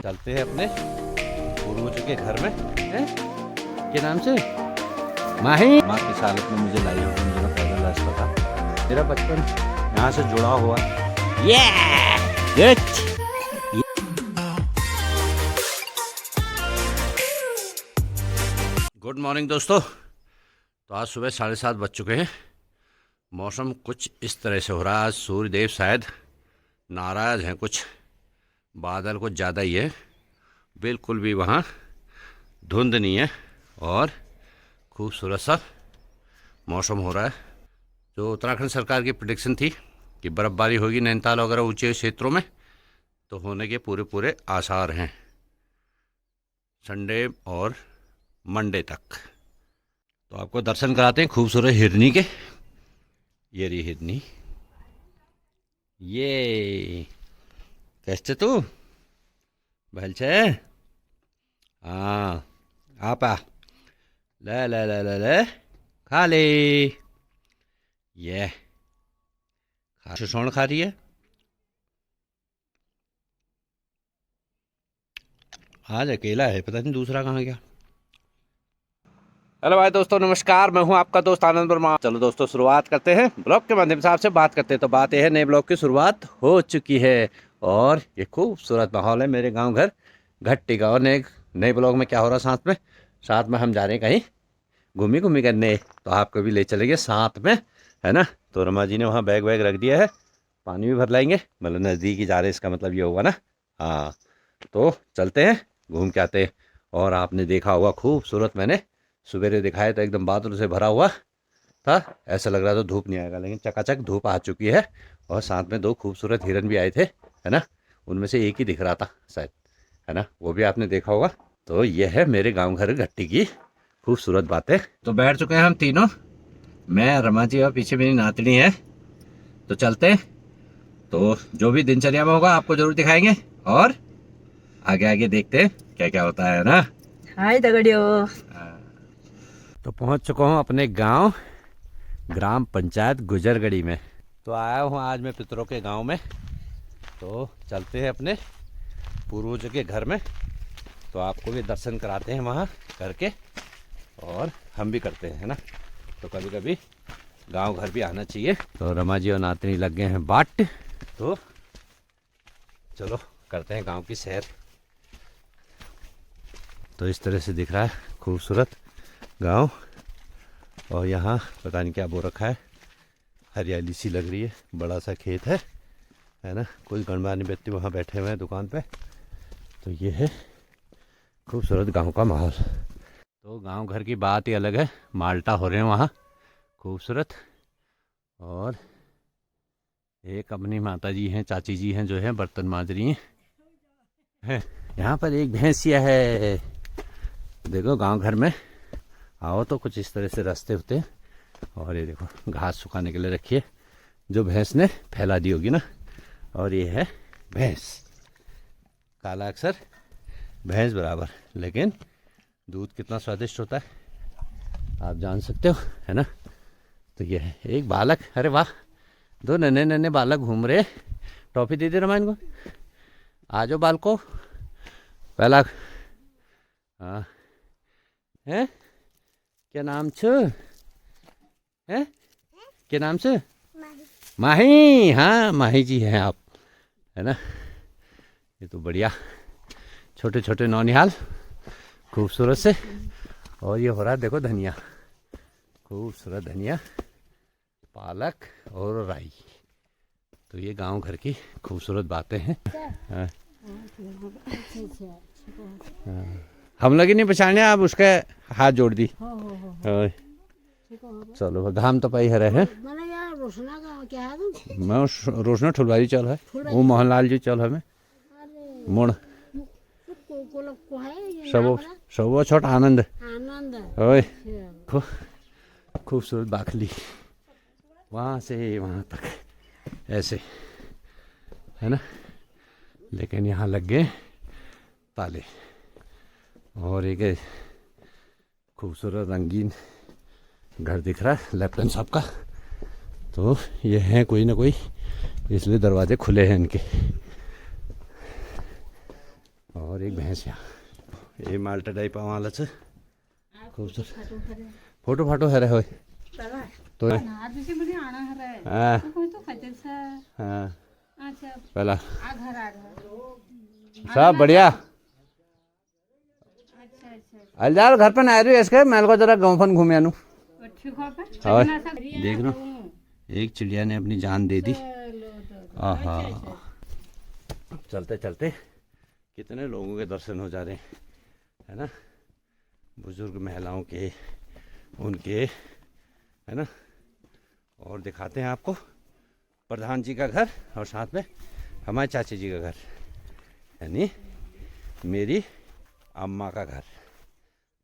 चलते हैं अपने पूर्वजों के घर में है? के नाम से माही माँ की सालत में मुझे लाई होगी, मुझे ना पैदल रास्ता था। मेरा बचपन यहाँ से जुड़ा हुआ। गुड मॉर्निंग दोस्तों। तो आज सुबह 7:30 बज चुके हैं। मौसम कुछ इस तरह से हो रहा है। आज सूर्य देव शायद नाराज़ हैं, कुछ बादल कुछ ज़्यादा ही है। बिल्कुल भी वहाँ धुंध नहीं है और खूबसूरत सा मौसम हो रहा है। जो उत्तराखंड सरकार की प्रेडिक्शन थी कि बर्फ़बारी होगी नैनीताल वगैरह ऊंचे क्षेत्रों में, तो होने के पूरे आसार हैं संडे और मंडे तक। तो आपको दर्शन कराते हैं खूबसूरत हिरनी के। ये रही हिरनी। ये कैसे तू बहल छे? हाँ आपा ले ले ले ले ले खा ले। ये सुसौण खा रही है। आज अकेला है, पता नहीं दूसरा कहाँ गया। हेलो भाई दोस्तों, नमस्कार। मैं हूं आपका दोस्त आनंद वर्मा। चलो दोस्तों, शुरुआत करते हैं ब्लॉग के माध्यम से आपसे बात करते हैं। तो बात यह है, नए ब्लॉग की शुरुआत हो चुकी है और ये खूबसूरत माहौल है मेरे गांव घर घट्टी का। और नए ब्लॉग में क्या हो रहा है, साथ में हम जा रहे हैं कहीं घूमी करने। तो आपको भी ले चलेंगे साथ में, है ना। तो रमा जी ने वहाँ बैग वैग रख दिया है, पानी भी भर लाएंगे। मतलब नज़दीक ही जा रहे हैं, इसका मतलब ये होगा ना। हाँ तो चलते हैं, घूम के आते हैं। और आपने देखा होगा खूबसूरत, मैंने सवेरे दिखाया था, एकदम बादल से भरा हुआ था। ऐसा लग रहा था धूप नहीं आएगा, लेकिन चकाचक धूप आ चुकी है। और साथ में 2 खूबसूरत हिरन भी आए थे, है ना। उनमें से एक ही दिख रहा था शायद, है ना, वो भी आपने देखा होगा। तो ये है मेरे गांव घर घट्टी की खूबसूरत बातें। तो बैठ चुके हैं हम तीनों, मैं, रमा जी और पीछे मेरी नातनी है। तो चलते हैं, तो जो भी दिनचर्या में होगा आपको जरूर दिखाएंगे और आगे आगे देखते हैं क्या क्या होता है ना। हाय दगड़ियो। तो पहुंच चुका हूं अपने गांव ग्राम पंचायत गुजरगढ़ी में। तो आया हूं आज मैं पितरों के गांव में। तो चलते हैं अपने पूर्वजों के घर में। तो आपको भी दर्शन कराते हैं वहां करके, और हम भी करते हैं, है ना। तो कभी कभी गांव घर भी आना चाहिए। तो रमा जी और नातनी लग गए हैं बाट। तो चलो करते हैं गांव की सैर। तो इस तरह से दिख रहा है खूबसूरत गांव। और यहाँ पता नहीं क्या बो रखा है, हरियाली सी लग रही है। बड़ा सा खेत है ना। कोई गणमान्य व्यक्ति वहाँ बैठे हुए हैं दुकान पे। तो ये है खूबसूरत गांव का माहौल। तो गांव घर की बात ही अलग है। माल्टा हो रहे हैं वहाँ खूबसूरत। और एक अपनी माता जी हैं, चाची जी हैं, जो है बर्तन मांज रही हैं। यहाँ पर एक भैंसिया है। देखो गांव घर में आओ तो कुछ इस तरह से रास्ते होते हैं। और ये देखो घास सुखाने के लिए रखी है, जो भैंस ने फैला दी होगी ना। और ये है भैंस, काला अक्षर भैंस बराबर, लेकिन दूध कितना स्वादिष्ट होता है आप जान सकते हो, है ना। तो ये है एक बालक। अरे वाह, 2 नन्हे बालक घूम रहे। टॉफी दे दे रमान को। आ जाओ बालको। पहला हाँ है, क्या नाम छ है? क्या नाम छ? माही। हाँ माही जी हैं आप, है ना। ये तो बढ़िया छोटे छोटे नौनिहाल खूबसूरत से। और ये हो रहा है देखो धनिया, खूबसूरत धनिया, पालक और राई। तो ये गांव घर की खूबसूरत बातें हैं। हाँ। हम लगे नहीं पहचाने, आप उसका हाथ जोड़ दी। चलो घाम तो पाई हरे है। मैं रोशना ठुलवारी चल है, वो मोहनलाल जी चल है। मैं मोड़ सब छोट आनंद ओए। खूबसूरत बाखली वहाँ से वहाँ तक ऐसे, है ना। लेकिन यहाँ लग गए ताले। और एक खूबसूरत रंगीन घर दिख रहा है लेफ्टिनेंट साहब का। तो ये है कोई ना कोई, इसलिए दरवाजे खुले हैं इनके। और एक भैंस यहाँ ये माल्टा टाइप वाला छ खूबसूरत फोटो फाटो है रे होय तो हाँ हाँ पहला सब बढ़िया अल्जार घर पर ना रही है इसके मैं को जरा गाँव फन घूमे आनू और देख लो एक चिड़िया ने अपनी जान दे दी। आहा चलते चलते कितने लोगों के दर्शन हो जा रहे हैं है ना, बुजुर्ग महिलाओं के उनके है ना। और दिखाते हैं आपको प्रधान जी का घर और साथ में हमारे चाची जी का घर यानी मेरी अम्मा का घर।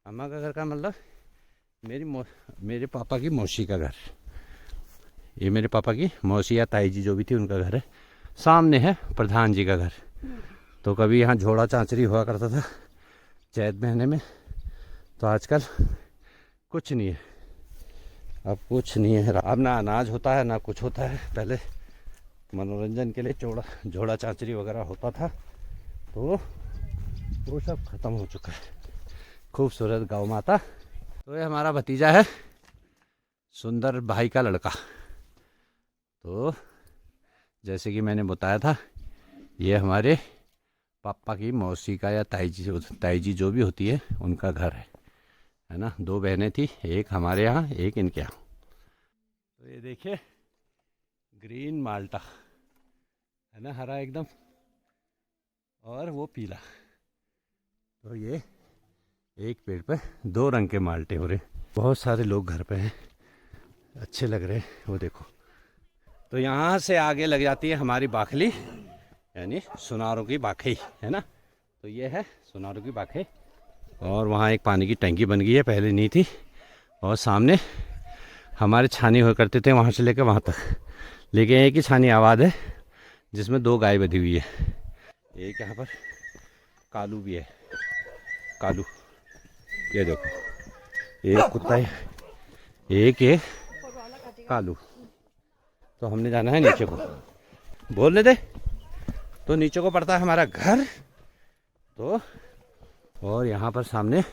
अम्मा का घर का मतलब मेरे पापा की मौसी का घर। ये मेरे पापा की मौसी या ताई जी जो भी थी उनका घर है। सामने है प्रधान जी का घर। तो कभी यहाँ झोड़ा चांचरी हुआ करता था चैत महीने में, तो आजकल कुछ नहीं है, अब कुछ नहीं है। अब ना अनाज होता है ना कुछ होता है। पहले मनोरंजन के लिए झोड़ा चांचरी वगैरह होता था, तो वो सब खत्म हो चुका है। खूबसूरत गौ माता। तो ये हमारा भतीजा है, सुंदर भाई का लड़का। तो जैसे कि मैंने बताया था, ये हमारे पापा की मौसी का या ताई जी जो भी होती है उनका घर है ना। दो बहनें थी, एक हमारे यहाँ एक इनके यहाँ। तो ये देखिए ग्रीन माल्टा है ना, हरा एकदम, और वो पीला। तो ये एक पेड़ पे दो रंग के माल्टे हो रहे। बहुत सारे लोग घर पे हैं, अच्छे लग रहे हैं। वो देखो, तो यहाँ से आगे लग जाती है हमारी बाखली यानी सुनारों की बाखई है ना। तो ये है सुनारों की बाखई। और वहाँ एक पानी की टंकी बन गई है, पहले नहीं थी। और सामने हमारे छानी हुआ करते थे वहाँ से लेकर वहाँ तक, लेकिन एक ही छानी आबाद है जिसमें दो गाय बधी हुई है। एक यहाँ पर कालू भी है, कालू ये देखो, एक कुत्ता है, एक है कालू। तो हमने जाना है नीचे को, बोलने दे। तो नीचे को पड़ता है हमारा घर। तो और यहाँ पर सामने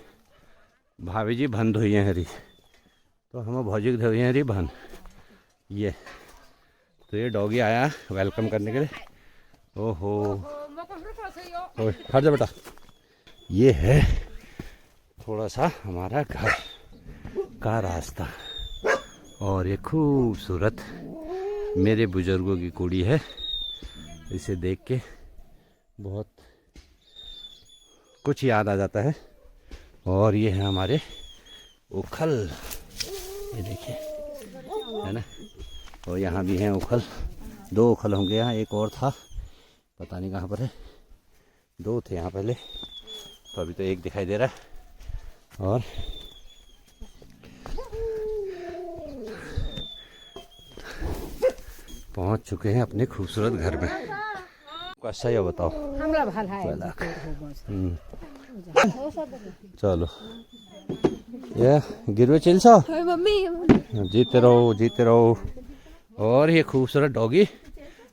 भाभी जी भन धोई है हरी, तो हम भौजी धोई है हरी भन। ये तो ये डॉगी आया वेलकम करने के लिए। ओहो हट जा बेटा। ये है थोड़ा सा हमारा घर का रास्ता। और ये खूबसूरत मेरे बुजुर्गों की कुड़ी है। इसे देख के बहुत कुछ याद आ जाता है। और ये है हमारे उखल, ये देखिए है ना। और यहाँ भी हैं उखल, दो उखल होंगे यहाँ, एक और था पता नहीं कहाँ पर है। दो थे यहाँ पहले, तो अभी तो एक दिखाई दे रहा है। और पहुँच चुके हैं अपने खूबसूरत घर में। कैसा है बताओ। चलो ये गिरवे चिल सो जीते रहो जीते रहो। और ये खूबसूरत डॉगी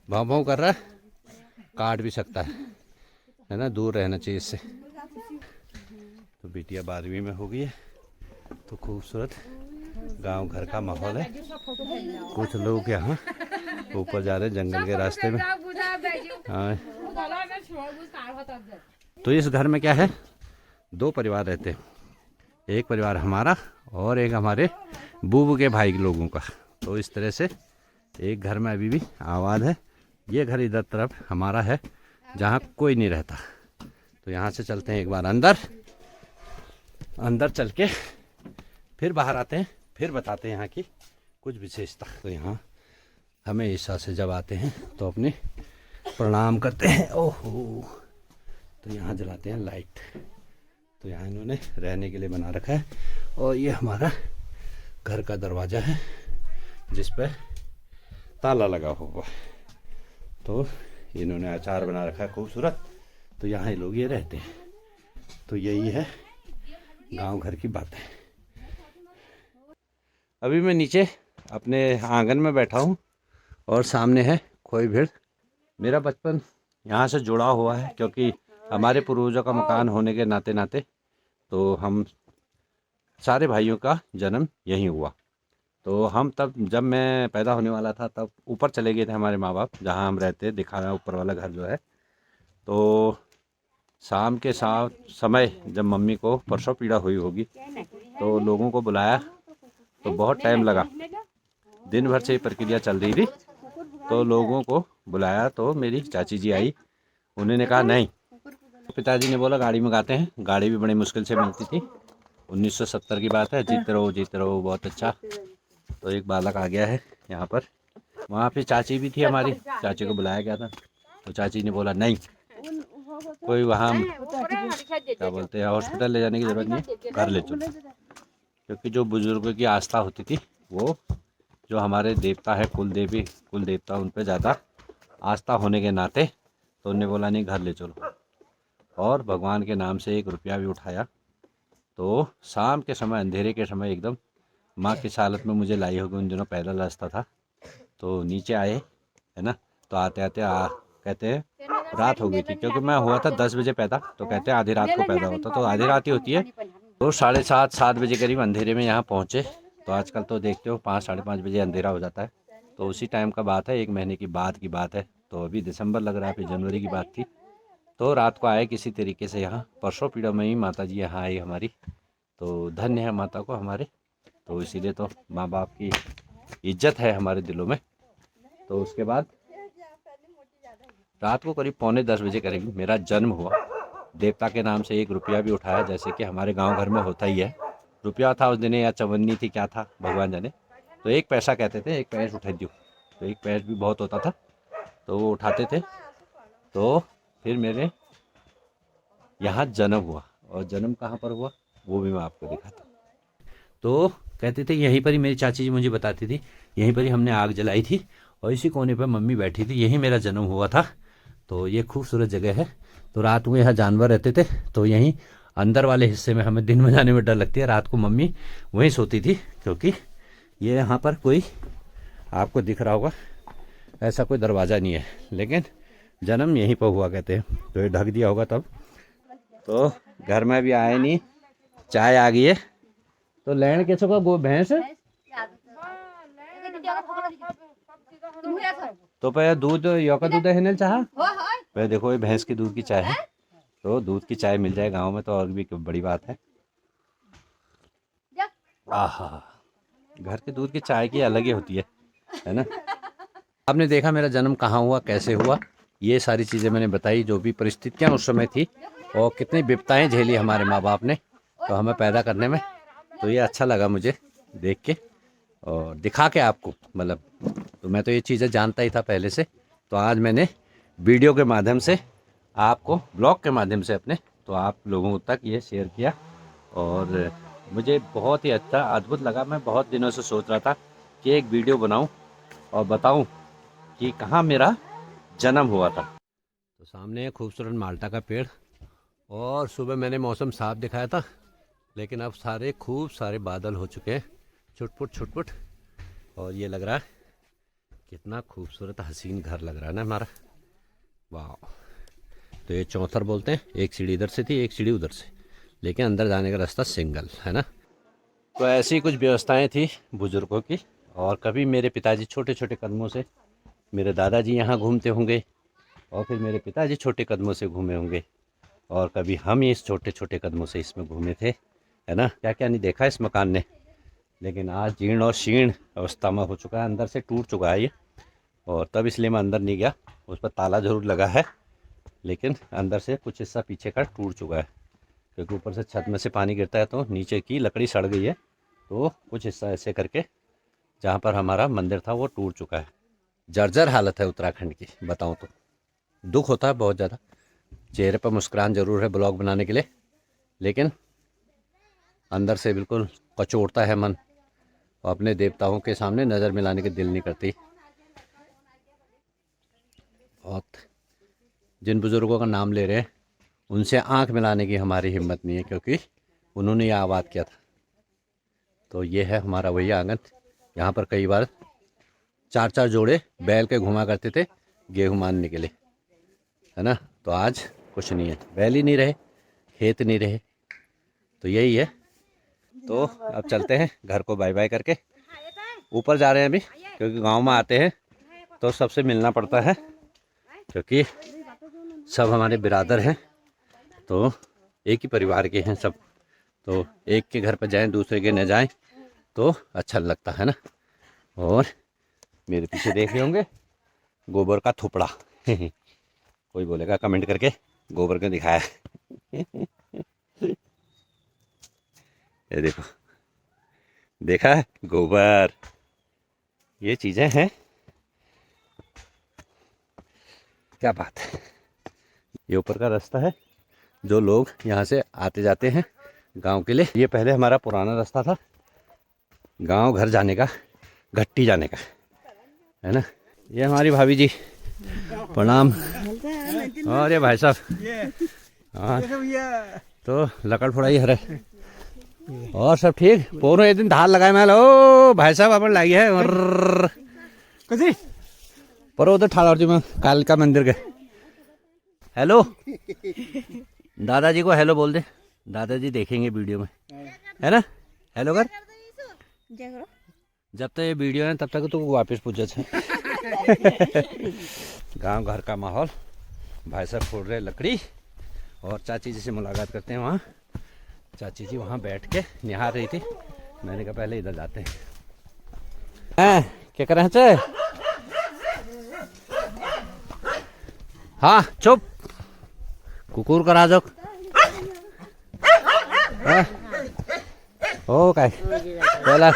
भाव भाव कर रहा है, काट भी सकता है ना, दूर रहना चाहिए इससे। तो बिटिया 12वीं में हो गई है। तो खूबसूरत गांव घर का माहौल है। कुछ लोग यहाँ ऊपर जा रहे हैं जंगल के रास्ते में। हाँ। तो इस घर में क्या है, दो परिवार रहते हैं। एक परिवार हमारा और एक हमारे बूबू के भाई लोगों का। तो इस तरह से एक घर में अभी भी आबाद है। ये घर इधर तरफ हमारा है जहाँ कोई नहीं रहता। तो यहाँ से चलते हैं एक बार अंदर, अंदर चल के फिर बाहर आते हैं, फिर बताते हैं यहाँ की कुछ विशेषता। तो यहाँ हमेशा से जब आते हैं तो अपने प्रणाम करते हैं। ओहो, तो यहाँ जलाते हैं लाइट। तो यहाँ इन्होंने रहने के लिए बना रखा है। और ये हमारा घर का दरवाज़ा है जिस पर ताला लगा हुआ है। तो इन्होंने अचार बना रखा है खूबसूरत। तो यहाँ लोग ये रहते हैं। तो यही है गांव घर की बातें। अभी मैं नीचे अपने आंगन में बैठा हूँ और सामने है खोई भीड़। मेरा बचपन यहाँ से जुड़ा हुआ है क्योंकि हमारे पूर्वजों का मकान होने के नाते नाते तो हम सारे भाइयों का जन्म यहीं हुआ। तो हम तब जब मैं पैदा होने वाला था तब ऊपर चले गए थे हमारे माँ बाप, जहाँ हम रहते दिखा रहा ऊपर वाला घर जो है। तो शाम के समय जब मम्मी को प्रसव पीड़ा हुई होगी तो लोगों को बुलाया, तो बहुत टाइम लगा, दिन भर से ये प्रक्रिया चल रही थी। तो लोगों को बुलाया तो मेरी चाची जी आई, उन्होंने कहा नहीं। पिताजी ने बोला गाड़ी मंगाते हैं। गाड़ी भी बड़ी मुश्किल से मिलती थी, 1970 की बात है। जीते रहो बहुत अच्छा। तो एक बालक आ गया है यहाँ पर। वहाँ पे चाची भी थी हमारी, चाची को बुलाया गया था तो चाची ने बोला नहीं, कोई वहाँ क्या बोलते हैं हॉस्पिटल ले जाने की ज़रूरत नहीं है, घर ले चलो। क्योंकि जो बुज़ुर्गों की आस्था होती थी, वो जो हमारे देवता है कुल देवता, उन पर ज़्यादा आस्था होने के नाते तो उन्होंने बोला नहीं, घर ले चलो। और भगवान के नाम से 1 रुपया भी उठाया। तो शाम के समय, अंधेरे के समय एकदम, माँ किस हालत में मुझे लाई होगी, उन दिनों पैदल रास्ता था। तो नीचे आए है ना, तो आते आते कहते हैं रात हो गई थी, क्योंकि मैं हुआ था 10 बजे पैदा। तो कहते हैं आधी रात को पैदा होता, तो आधी रात ही होती है। तो 7:30 बजे करीब अंधेरे में यहाँ पहुँचे। तो आजकल तो देखते हो 5 साढ़े 5 बजे अंधेरा हो जाता है। तो उसी टाइम का बात है, 1 महीने की बात है। तो अभी दिसंबर लग रहा है, फिर जनवरी की बात थी। तो रात को आए किसी तरीके से यहाँ, प्रसव पीड़ा में ही माता जी यहाँ आई हमारी। तो धन्य है माता को हमारे। तो इसीलिए तो माँ बाप की इज्जत है हमारे दिलों में। तो उसके बाद रात को करीब 9:45 बजे करीब मेरा जन्म हुआ। देवता के नाम से 1 रुपया भी उठाया, जैसे कि हमारे गांव घर में होता ही है। रुपया था उस दिन या चवन्नी थी, क्या था भगवान जाने। तो 1 पैसा कहते थे, 1 पैस उठा दो। तो 1 पैस भी बहुत होता था, तो वो उठाते थे। तो फिर मेरे यहाँ जन्म हुआ, और जन्म कहाँ पर हुआ वो भी मैं आपको दिखाता हूँ। तो कहते थे यहीं पर ही, मेरी चाची जी मुझे बताती थी, यहीं पर ही हमने आग जलाई थी और इसी कोने पर मम्मी बैठी थी, यहीं मेरा जन्म हुआ था। तो ये खूबसूरत जगह है। तो रात में यहाँ जानवर रहते थे, तो यहीं अंदर वाले हिस्से में, हमें दिन में जाने में डर लगती है, रात को मम्मी वहीं सोती थी। क्योंकि ये यहाँ पर कोई, आपको दिख रहा होगा, ऐसा कोई दरवाज़ा नहीं है, लेकिन जन्म यहीं पर हुआ कहते हैं। तो ये ढक दिया होगा तब। तो घर में भी आए नहीं, चाय आ गई है। तो लैंड कैसे का गो भैंस तो पे दूध यो का दूध है चाह पे, देखो ये भैंस की दूध की चाय है। तो दूध की चाय मिल जाए गांव में तो और भी बड़ी बात है। आहा, घर के दूध की चाय की अलग ही होती है ना। आपने देखा मेरा जन्म कहाँ हुआ, कैसे हुआ, ये सारी चीज़ें मैंने बताई, जो भी परिस्थितियाँ उस समय थी और कितनी विपत्ताएं झेली हमारे माँ बाप ने तो हमें पैदा करने में। तो ये अच्छा लगा मुझे देख के और दिखा के आपको, मतलब तो मैं तो ये चीज़ें जानता ही था पहले से। तो आज मैंने वीडियो के माध्यम से आपको, ब्लॉग के माध्यम से अपने, तो आप लोगों तक ये शेयर किया और मुझे बहुत ही अच्छा अद्भुत लगा। मैं बहुत दिनों से सोच रहा था कि एक वीडियो बनाऊं और बताऊं कि कहाँ मेरा जन्म हुआ था। तो सामने है खूबसूरत माल्टा का पेड़, और सुबह मैंने मौसम साफ दिखाया था, लेकिन अब खूब सारे बादल हो चुके हैं, छुटपुट। और ये लग रहा है कितना खूबसूरत हसीन घर लग रहा है ना हमारा, वाह। तो ये चौथर बोलते हैं, एक सीढ़ी इधर से थी, एक सीढ़ी उधर से, लेकिन अंदर जाने का रास्ता सिंगल है ना। तो ऐसी कुछ व्यवस्थाएं थी बुजुर्गों की। और कभी मेरे पिताजी छोटे छोटे कदमों से, मेरे दादाजी यहाँ घूमते होंगे, और फिर मेरे पिताजी छोटे कदमों से घूमे होंगे, और कभी हम ही इस छोटे छोटे कदमों से इसमें घूमे थे, है ना। क्या क्या नहीं देखा इस मकान ने, लेकिन आज जीर्ण और शीर्ण अवस्था में हो चुका है, अंदर से टूट चुका है ये। और तब इसलिए मैं अंदर नहीं गया, उस पर ताला जरूर लगा है, लेकिन अंदर से कुछ हिस्सा पीछे का टूट चुका है। क्योंकि ऊपर से छत में से पानी गिरता है तो नीचे की लकड़ी सड़ गई है, तो कुछ हिस्सा ऐसे करके जहाँ पर हमारा मंदिर था वो टूट चुका है। जर्जर हालत है उत्तराखंड की, बताऊँ तो दुख होता है बहुत ज़्यादा। चेहरे पर मुस्कुराहट ज़रूर है ब्लॉग बनाने के लिए, लेकिन अंदर से बिल्कुल कचोटता है मन, और अपने देवताओं के सामने नज़र मिलाने के दिल नहीं करती। और जिन बुज़ुर्गों का नाम ले रहे हैं उनसे आंख मिलाने की हमारी हिम्मत नहीं है, क्योंकि उन्होंने ये आबाद किया था। तो ये है हमारा वही आंगन, यहाँ पर कई बार 4-4 जोड़े बैल के घुमा करते थे गेहूँ मानने के लिए, है ना। तो आज कुछ नहीं है, बैल ही नहीं रहे, खेत नहीं रहे, तो यही है। तो अब चलते हैं घर को बाय बाय करके, ऊपर जा रहे हैं अभी, क्योंकि गांव में आते हैं तो सबसे मिलना पड़ता है, क्योंकि सब हमारे बिरादर हैं, तो एक ही परिवार के हैं सब, तो एक के घर पर जाएं दूसरे के न जाएं तो अच्छा लगता है ना। और मेरे पीछे देख रहे होंगे गोबर का थोपड़ा कोई बोलेगा कमेंट करके गोबर क्यों दिखाया ये देखो, देखा है गोबर, ये चीजें हैं, क्या बात है। ये ऊपर का रास्ता है, जो लोग यहाँ से आते जाते हैं गांव के लिए। ये पहले हमारा पुराना रास्ता था गांव घर जाने का, घट्टी जाने का, है ना। ये हमारी भाभी जी, प्रणाम। और ये भाई साहब, हाँ तो लकड़ फोड़ाई हरे और सब ठीक। पोरो एक दिन धार लगाए मैं, लो भाई साहब अपन लाई है और पर उधर ठाड़ा में कालिका मंदिर के। हेलो दादाजी को हेलो बोल दे, दादाजी देखेंगे वीडियो में, है ना। हेलो कर, जब तक ये वीडियो है तब तक तो वापस पूछे गांव घर का माहौल, भाई साहब फोड़ रहे लकड़ी, और चाची जी से मुलाकात करते हैं। वहाँ चाची जी वहाँ बैठ के निहार रही थी, मैंने कहा पहले इधर जाते हैं। क्या कर रहे हैं? हाँ चुप, कुकुर करा जो ओ काय बोला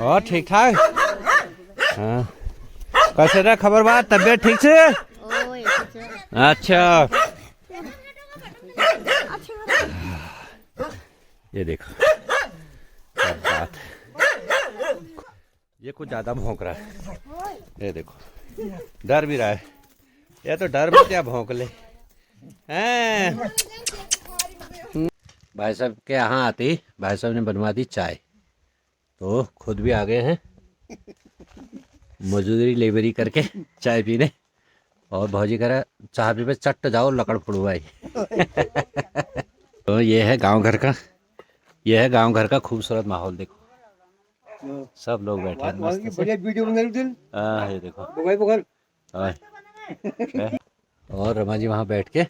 और ठीक ठाक। हाँ कैसे रहा खबर बात, तबीयत ठीक से? अच्छा ये देखो क्या बात, ये कुछ ज्यादा भौंक रहा है, ये देखो डर भी रहा है, ये तो डर में क्या भौंक ले। भाई साहब के यहाँ आते ही भाई साहब ने बनवा दी चाय, तो खुद भी आ गए हैं मजदूरी लेबरी करके चाय पीने, और भौजी कह चाय पी पे चट जाओ लकड़ फुड़वाई तो ये है गांव घर का, ये है गांव घर का खूबसूरत माहौल। देखो सब लोग बैठे हैं मस्त से। ये देखो और रमा जी वहाँ बैठ के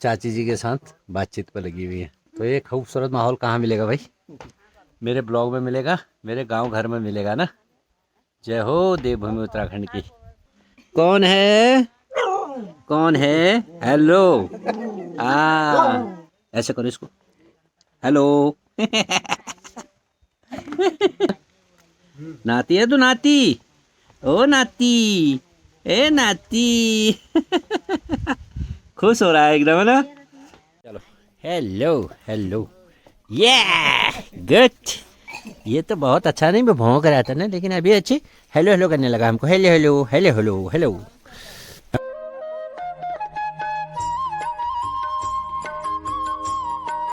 चाची जी के साथ बातचीत पर लगी हुई है। तो ये खूबसूरत माहौल कहाँ मिलेगा भाई, मेरे ब्लॉग में मिलेगा, मेरे गांव घर में मिलेगा ना। जय हो देवभूमि उत्तराखंड की। कौन है, कौन है? हेलो, ऐसे करो इसको, हेलो नाती है तू, नाती, ओ नाती, ए नाती खुश हो रहा है एकदम, है ना। चलो हेलो हेलो, ये गुड, ये तो बहुत अच्छा नहीं, मैं भौंक रहा था ना, लेकिन अभी अच्छी हेलो हेलो करने लगा हमको, hello hello hello hello hello.